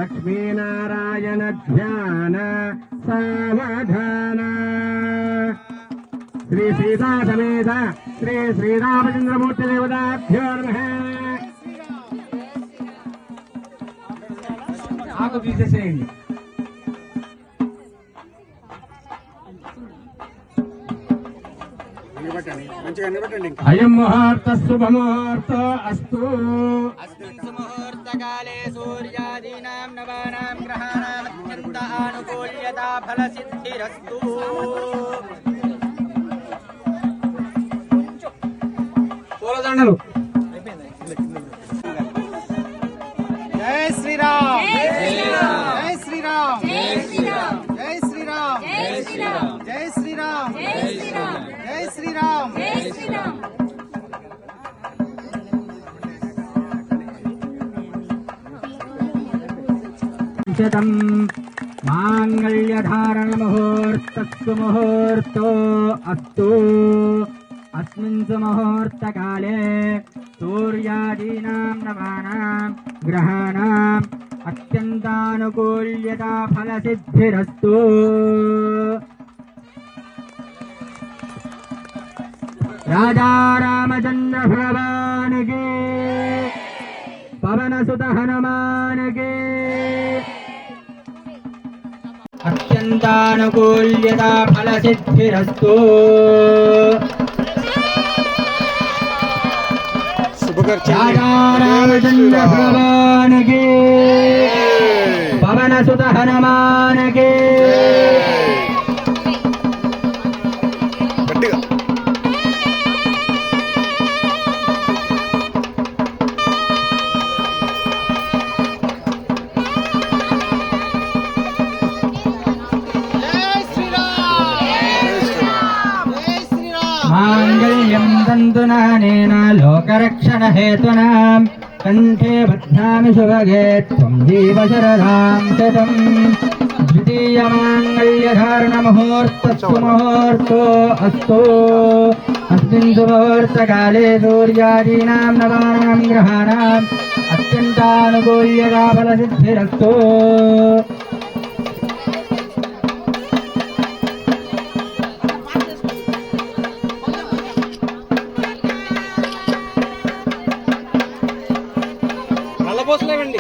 लक्ष्मीनारायण ध्यान सावधान। श्री सीता समेत श्री श्रीरामचंद्रमूर्ति देवताभ्यो नमः। आకు తీసేసేయండి। अयं मुहूर्त शुभमुहूर्त अस्तु। अस्मिन् सुमुहूर्तकाले सूर्यादीनां नवानां ग्रहाणाम् अत्यन्त आनुकूल्यता फलसिद्धिरस्तु। పూలదండలు। जय श्री राम, जय श्री राम, जय श्री राम, जय श्री राम, जय श्री राम, जय श्री राम, जय श्री राम, जय श्री राम, जय श्री राम, जय श्री राम। शतं मांगल्यधारण मुहूर्तस्तु मुहूर्तो अस्तु। अस्मिन् मुहूर्तकाले सूर्यादीनां नवानां ग्रहाणाम् अत्यन्तानुकूल्यता फलसिद्धिरस्तु। राजा रामचंद्र भगवान की, पवन सुत हनुमान की अत्यंतानुकूल्यता फलसिद्धिरस्तु। राजा रामचंद्र भगवान की, पवन सुत हनुमान की मांगल्यं तन्तुनानेन लोकरक्षण हेतुना कंठे बध्नामि शुभगे त्वं जीव शरदां शतम्। द्वितीय मांगल्यधारण मुहूर्तस्तु मुहूर्तो अस्तु। अस्मिन् मुहूर्तकाले सूर्यादीनां नवानां ग्रहाणाम् अत्यन्तानुकूल्यता फलसिद्धिरस्तु। నల్లపోసలేవండి।